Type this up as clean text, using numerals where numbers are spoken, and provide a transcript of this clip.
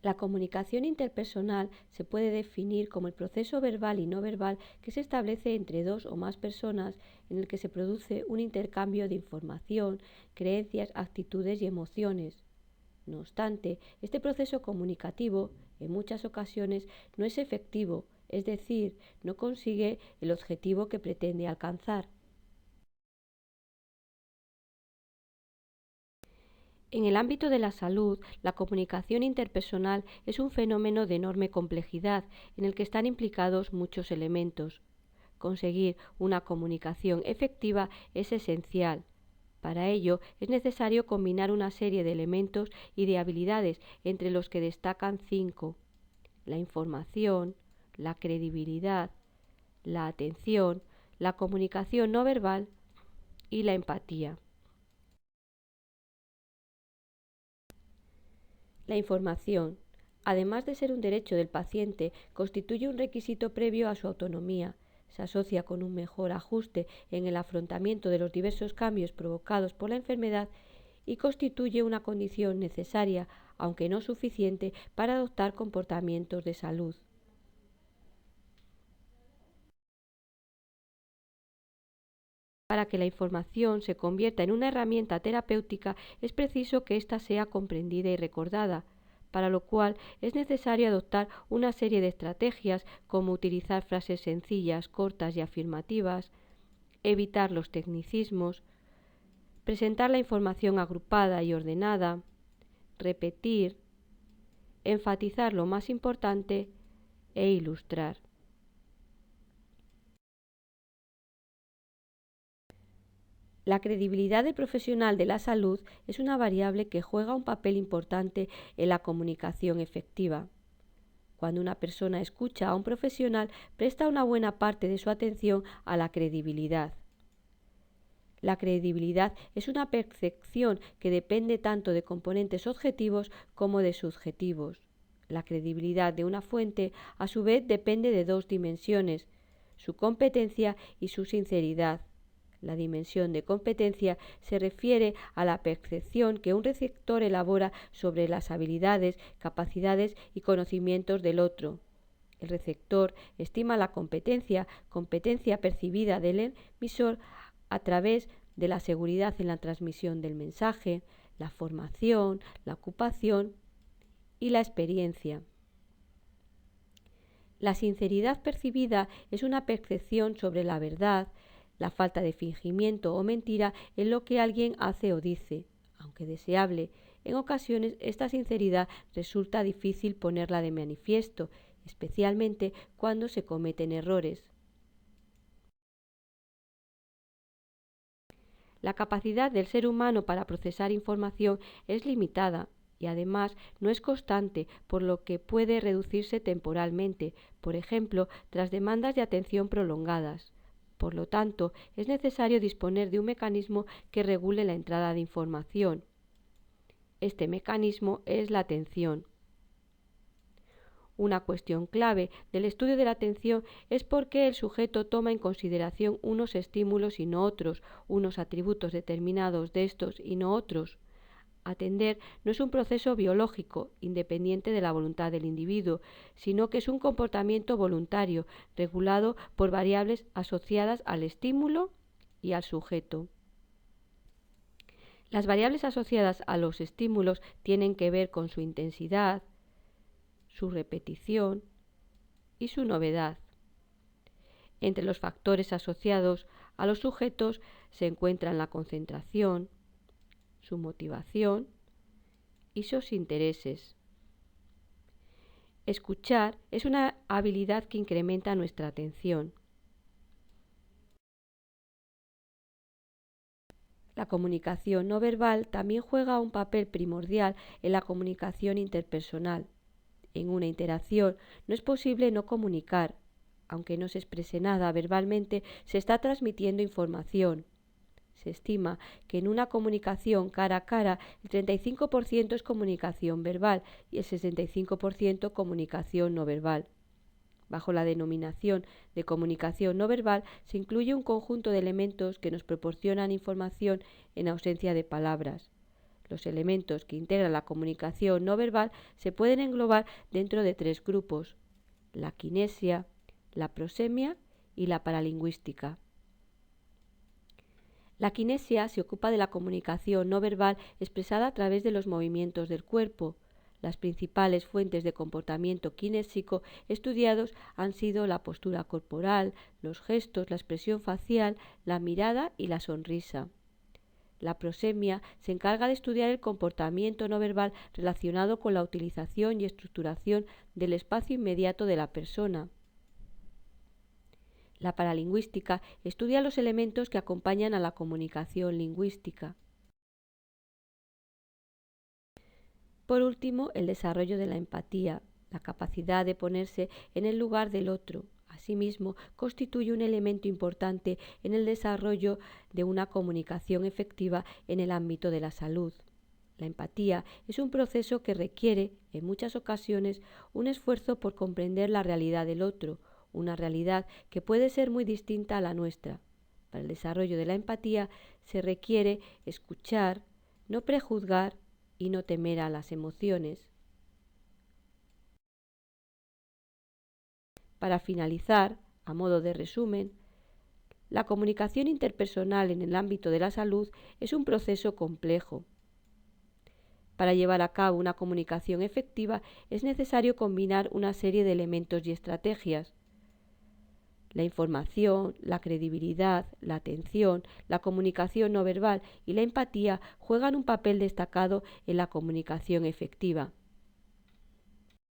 La comunicación interpersonal se puede definir como el proceso verbal y no verbal que se establece entre dos o más personas en el que se produce un intercambio de información, creencias, actitudes y emociones. No obstante, este proceso comunicativo en muchas ocasiones no es efectivo, es decir, no consigue el objetivo que pretende alcanzar. En el ámbito de la salud, la comunicación interpersonal es un fenómeno de enorme complejidad en el que están implicados muchos elementos. Conseguir una comunicación efectiva es esencial. Para ello es necesario combinar una serie de elementos y de habilidades, entre los que destacan 5: la información, la credibilidad, la atención, la comunicación no verbal y la empatía. La información, además de ser un derecho del paciente, constituye un requisito previo a su autonomía. Se asocia con un mejor ajuste en el afrontamiento de los diversos cambios provocados por la enfermedad y constituye una condición necesaria, aunque no suficiente, para adoptar comportamientos de salud. Para que la información se convierta en una herramienta terapéutica, es preciso que ésta sea comprendida y recordada, para lo cual es necesario adoptar una serie de estrategias como utilizar frases sencillas, cortas y afirmativas, evitar los tecnicismos, presentar la información agrupada y ordenada, repetir, enfatizar lo más importante e ilustrar. La credibilidad del profesional de la salud es una variable que juega un papel importante en la comunicación efectiva. Cuando una persona escucha a un profesional, presta una buena parte de su atención a la credibilidad. La credibilidad es una percepción que depende tanto de componentes objetivos como de subjetivos. La credibilidad de una fuente, a su vez, depende de dos dimensiones: su competencia y su sinceridad. La dimensión de competencia se refiere a la percepción que un receptor elabora sobre las habilidades, capacidades y conocimientos del otro. El receptor estima la competencia percibida del emisor a través de la seguridad en la transmisión del mensaje, la formación, la ocupación y la experiencia. La sinceridad percibida es una percepción sobre la verdad, la falta de fingimiento o mentira en lo que alguien hace o dice. Aunque deseable, en ocasiones esta sinceridad resulta difícil ponerla de manifiesto, especialmente cuando se cometen errores. La capacidad del ser humano para procesar información es limitada y además no es constante, por lo que puede reducirse temporalmente, por ejemplo, tras demandas de atención prolongadas. Por lo tanto, es necesario disponer de un mecanismo que regule la entrada de información. Este mecanismo es la atención. Una cuestión clave del estudio de la atención es por qué el sujeto toma en consideración unos estímulos y no otros, unos atributos determinados de estos y no otros. Atender no es un proceso biológico, independiente de la voluntad del individuo, sino que es un comportamiento voluntario, regulado por variables asociadas al estímulo y al sujeto. Las variables asociadas a los estímulos tienen que ver con su intensidad, su repetición y su novedad. Entre los factores asociados a los sujetos se encuentran la concentración, su motivación y sus intereses. Escuchar es una habilidad que incrementa nuestra atención. La comunicación no verbal también juega un papel primordial en la comunicación interpersonal. En una interacción no es posible no comunicar. Aunque no se exprese nada verbalmente, se está transmitiendo información. Se estima que en una comunicación cara a cara el 35% es comunicación verbal y el 65% comunicación no verbal. Bajo la denominación de comunicación no verbal se incluye un conjunto de elementos que nos proporcionan información en ausencia de palabras. Los elementos que integran la comunicación no verbal se pueden englobar dentro de 3 grupos: la kinesia, la prosemia y la paralingüística. La kinesia se ocupa de la comunicación no verbal expresada a través de los movimientos del cuerpo. Las principales fuentes de comportamiento kinésico estudiados han sido la postura corporal, los gestos, la expresión facial, la mirada y la sonrisa. La prosemia se encarga de estudiar el comportamiento no verbal relacionado con la utilización y estructuración del espacio inmediato de la persona. La paralingüística estudia los elementos que acompañan a la comunicación lingüística. Por último, el desarrollo de la empatía, la capacidad de ponerse en el lugar del otro. Asimismo, constituye un elemento importante en el desarrollo de una comunicación efectiva en el ámbito de la salud. La empatía es un proceso que requiere, en muchas ocasiones, un esfuerzo por comprender la realidad del otro, una realidad que puede ser muy distinta a la nuestra. Para el desarrollo de la empatía se requiere escuchar, no prejuzgar y no temer a las emociones. Para finalizar, a modo de resumen, la comunicación interpersonal en el ámbito de la salud es un proceso complejo. Para llevar a cabo una comunicación efectiva es necesario combinar una serie de elementos y estrategias. La información, la credibilidad, la atención, la comunicación no verbal y la empatía juegan un papel destacado en la comunicación efectiva.